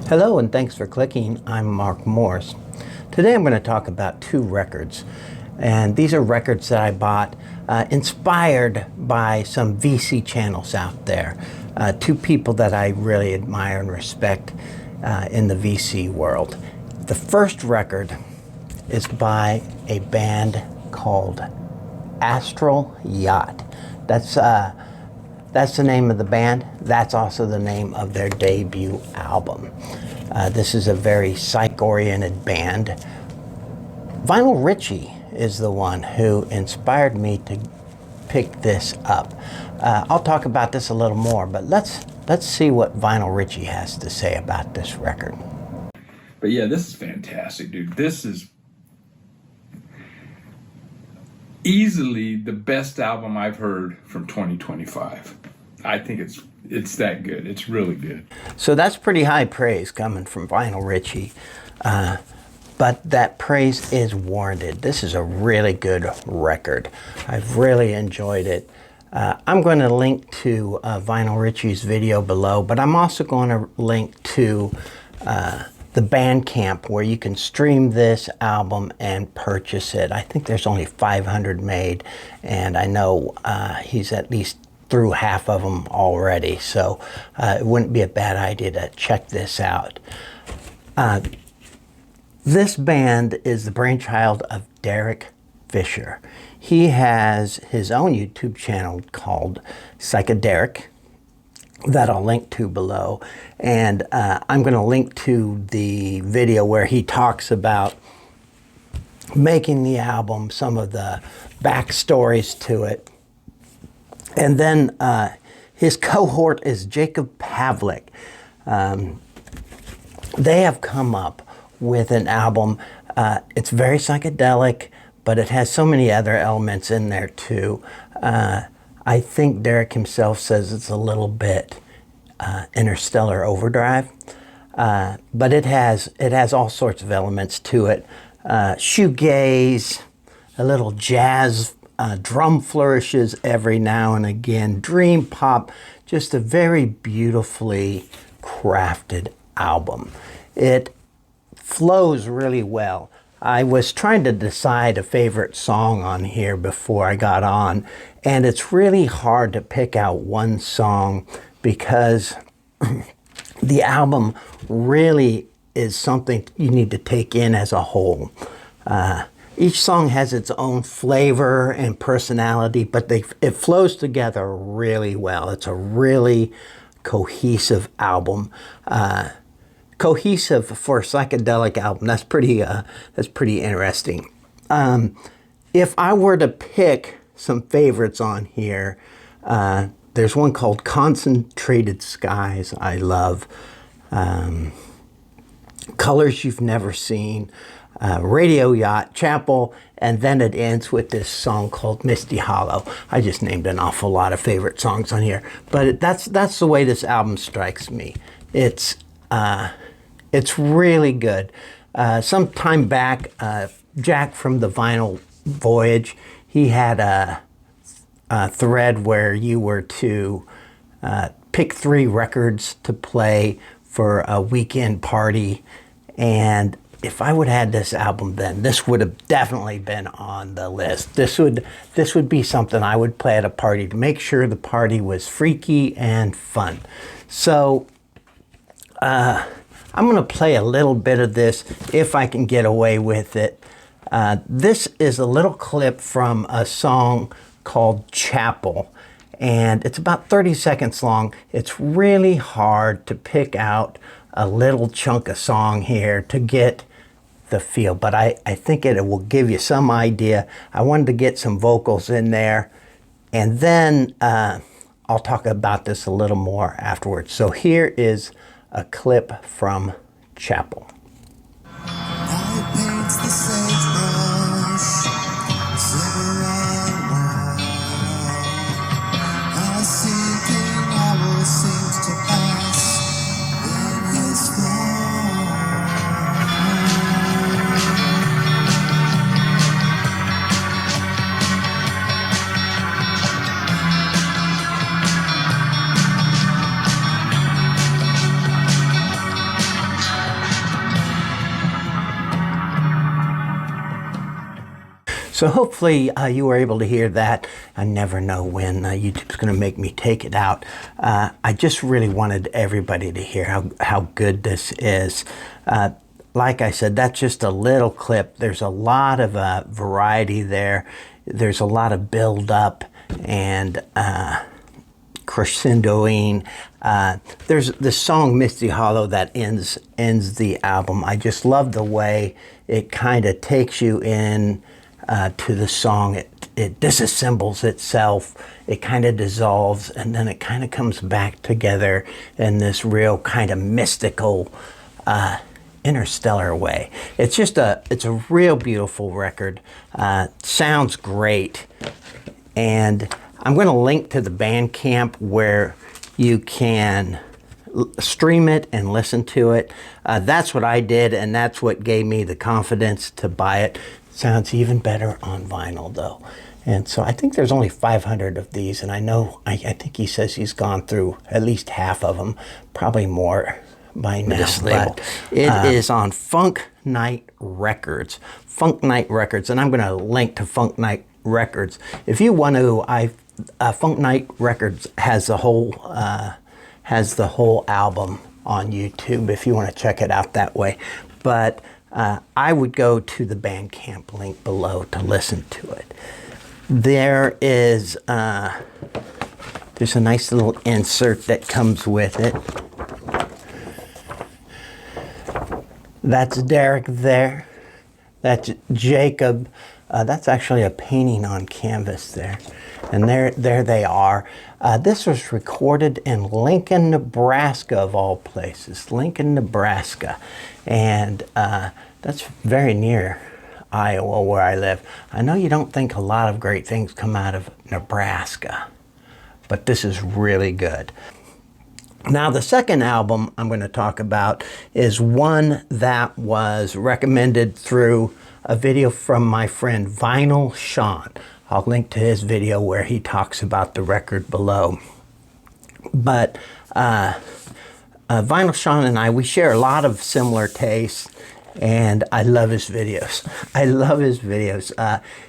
Hello and thanks for clicking. I'm Mark Morse. Today I'm going to talk about two records, and these are records that I bought inspired by some VC channels out there. Two people that I really admire and respect in the VC world. The first record is by a band called Astral Yacht. That's the name of the band. That's also the name of their debut album. This is a very psych-oriented band. Richie is the one who inspired me to pick this up. I'll talk about this a little more, but let's see what Richie has to say about this record. But yeah, this is fantastic, dude. This is easily the best album I've heard from 2025. I think it's that good. It's really good. So that's pretty high praise coming from Richie. But that praise is warranted. This is a really good record. I've really enjoyed it. I'm going to link to Richie's video below, but I'm also going to link to the Bandcamp where you can stream this album and purchase it. I think there's only 500 made, and I know he's at least through half of them already, so it wouldn't be a bad idea to check this out. This band is the brainchild of Derek Fisher. He has his own YouTube channel called PsycheDerek that I'll link to below, and I'm going to link to the video where he talks about making the album, some of the backstories to it. And then his cohort is Jacob Pavlik. They have come up with an album. It's very psychedelic, but it has so many other elements in there too. I think Derek himself says it's a little bit interstellar overdrive, but it has all sorts of elements to it. Shoegaze, a little jazz, drum flourishes every now and again, dream pop, just a very beautifully crafted album. It flows really well. I was trying to decide a favorite song on here before I got on, and it's really hard to pick out one song because the album really is something you need to take in as a whole. Each song has its own flavor and personality, but it flows together really well. It's a really cohesive album. Cohesive for a psychedelic album. That's pretty interesting. If I were to pick some favorites on here, there's one called Concentrated Skies I love. Colors You've Never Seen, Radio Yacht, Chapel, and then it ends with this song called Misty Hollow. I just named an awful lot of favorite songs on here, but that's the way this album strikes me. It's really good. Some time back, Jack from the Vinyl Voyage, he had a thread where you were to pick 3 records to play for a weekend party, and if I would have had this album then, this would have definitely been on the list. This would be something I would play at a party to make sure the party was freaky and fun. So I'm going to play a little bit of this if I can get away with it. This is a little clip from a song called Chapel, and it's about 30 seconds long. It's really hard to pick out a little chunk of song here to get the feel, but I think it will give you some idea. I wanted to get some vocals in there, and then I'll talk about this a little more afterwards. So here is a clip from Chapel. So hopefully you were able to hear that. I never know when YouTube's going to make me take it out. I just really wanted everybody to hear how good this is. Like I said, that's just a little clip. There's a lot of variety there. There's a lot of build up and crescendoing. There's the song Misty Hollow that ends the album. I just love the way it kind of takes you in to the song. It disassembles itself, it kind of dissolves, and then it kind of comes back together in this real kind of mystical interstellar way. It's a real beautiful record. Sounds great, and I'm going to link to the Bandcamp where you can stream it and listen to it. That's what I did, and that's what gave me the confidence to buy it. Sounds even better on vinyl though. And so I think there's only 500 of these, and I think he says he's gone through at least half of them, probably more by now. This label. It is on FunkNight Records. FunkNight Records, and I'm going to link to FunkNight Records. If you want to, FunkNight Records has the whole album on YouTube if you want to check it out that way. But I would go to the Bandcamp link below to listen to it. There's a nice little insert that comes with it. That's Derek there. That's Jacob. That's actually a painting on canvas there. And there they are. This was recorded in Lincoln, Nebraska, of all places. Lincoln, Nebraska. And that's very near Iowa, where I live. I know you don't think a lot of great things come out of Nebraska, but this is really good. Now, the second album I'm going to talk about is one that was recommended through a video from my friend Vinyl Shawn. I'll link to his video where he talks about the record below. But Vinyl Shawn and we share a lot of similar tastes, and I love his videos. I love his videos.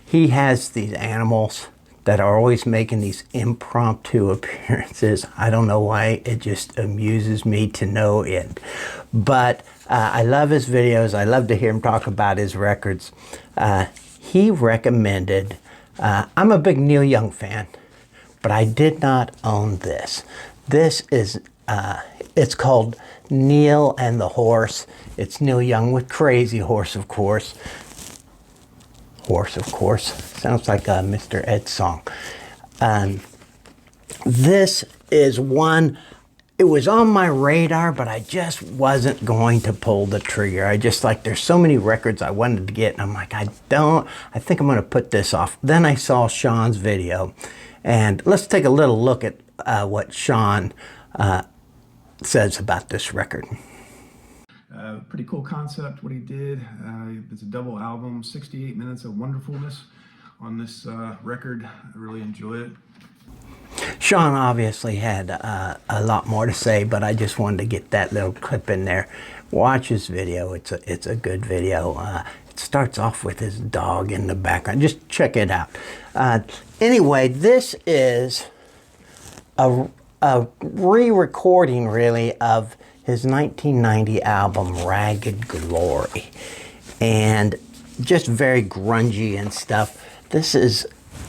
He has these animals that are always making these impromptu appearances. I don't know why, it just amuses me to no end. But I love his videos. I love to hear him talk about his records. He recommended, I'm a big Neil Young fan, but I did not own this. This is, it's called Neil and the Horse. It's Neil Young with Crazy Horse, of course. Horse, of course. Sounds like a Mr. Ed song. This is one, it was on my radar, but I just wasn't going to pull the trigger. There's so many records I wanted to get, and I'm like, I think I'm going to put this off. Then I saw Shawn's video, and let's take a little look at what Shawn says about this record. Pretty cool concept, what he did. It's a double album, 68 minutes of wonderfulness on this record. I really enjoy it. Shawn obviously had a lot more to say, but I just wanted to get that little clip in there. Watch his video. It's a good video. It starts off with his dog in the background. Just check it out. Anyway, this is a re-recording, really, of his 1990 album, Ragged Glory. And just very grungy and stuff.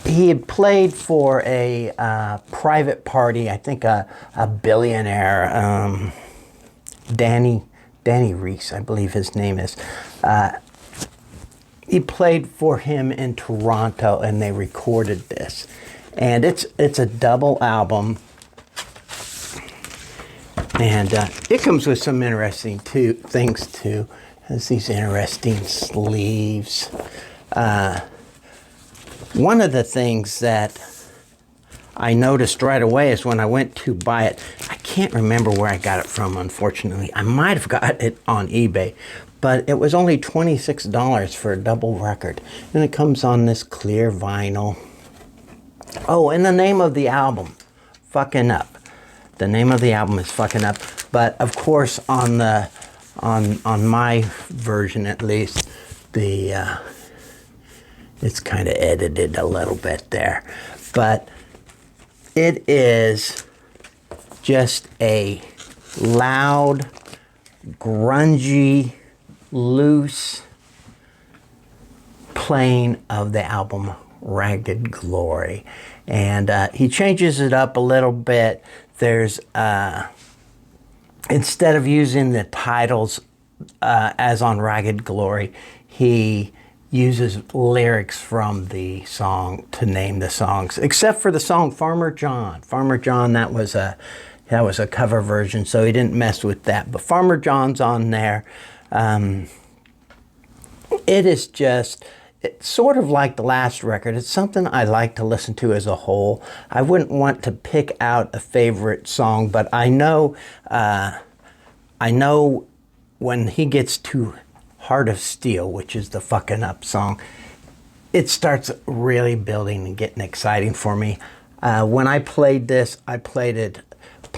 He had played for a private party, I think a billionaire, Danny Reese, I believe his name is. He played for him in Toronto, and they recorded this. And it's a double album. And it comes with some interesting things too. It has these interesting sleeves. One of the things that I noticed right away is when I went to buy it, I can't remember where I got it from, unfortunately. I might have got it on eBay, but it was only $26 for a double record. And it comes on this clear vinyl. Oh, and the name of the album, Fucking Up. The name of the album is Fucking Up. But of course, on my version at least, It's kind of edited a little bit there. But it is just a loud, grungy, loose playing of the album Ragged Glory. And he changes it up a little bit. There's, instead of using the titles as on Ragged Glory, he uses lyrics from the song to name the songs, except for the song Farmer John. Farmer John, that was a cover version, so he didn't mess with that. But Farmer John's on there. It is just, it's sort of like the last record. It's something I like to listen to as a whole. I wouldn't want to pick out a favorite song, but I know when he gets to Heart of Steel, which is the fucking up song, it starts really building and getting exciting for me. When I played this, I played it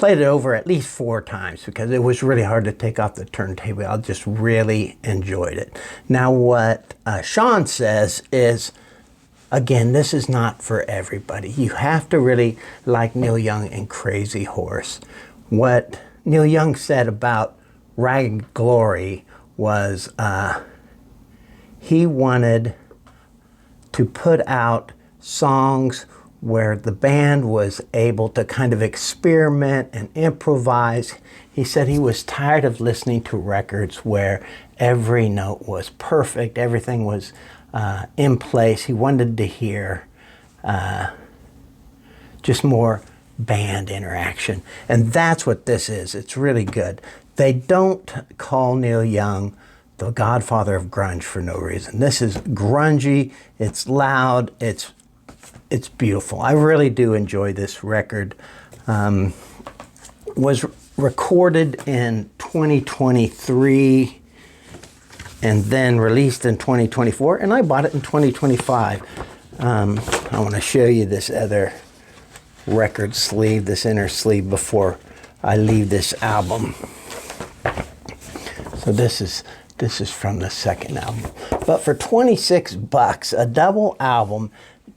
over at least 4 times because it was really hard to take off the turntable. I just really enjoyed it. Now what Shawn says is, again, this is not for everybody. You have to really like Neil Young and Crazy Horse. What Neil Young said about Ragged Glory was he wanted to put out songs where the band was able to kind of experiment and improvise. He said he was tired of listening to records where every note was perfect, everything was in place. He wanted to hear just more band interaction. And that's what this is. It's really good. They don't call Neil Young the godfather of grunge for no reason. This is grungy, it's loud, it's beautiful. I really do enjoy this record. Was recorded in 2023 and then released in 2024, and I bought it in 2025. I want to show you this other record sleeve, this inner sleeve, before I leave this album. So this is from the second album. But for 26 bucks, a double album,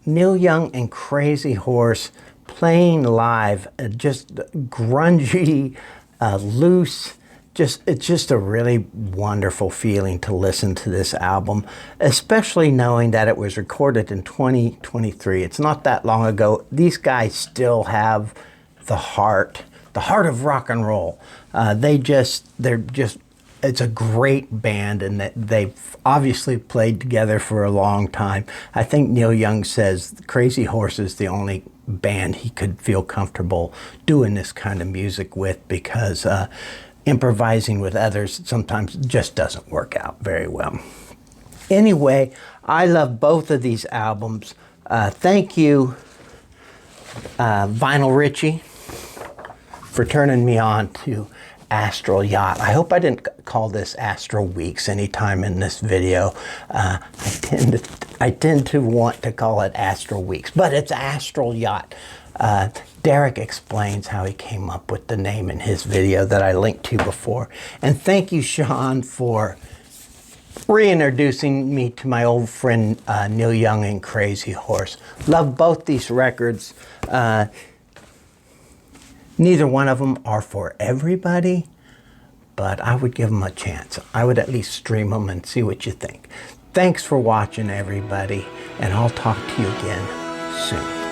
Neil Young and Crazy Horse playing live, just grungy, loose, it's just a really wonderful feeling to listen to this album, especially knowing that it was recorded in 2023. It's not that long ago. These guys still have the heart of rock and roll. It's a great band, and they've obviously played together for a long time. I think Neil Young says Crazy Horse is the only band he could feel comfortable doing this kind of music with, because improvising with others sometimes just doesn't work out very well. Anyway, I love both of these albums. Thank you, Vinyl Richie, for turning me on to Astral Yacht. I hope I didn't call this Astral Weeks anytime in this video. I tend to want to call it Astral Weeks, but it's Astral Yacht. Derek explains how he came up with the name in his video that I linked to before. And thank you, Shawn, for reintroducing me to my old friend Neil Young and Crazy Horse. Love both these records. Neither one of them are for everybody, but I would give them a chance. I would at least stream them and see what you think. Thanks for watching, everybody, and I'll talk to you again soon.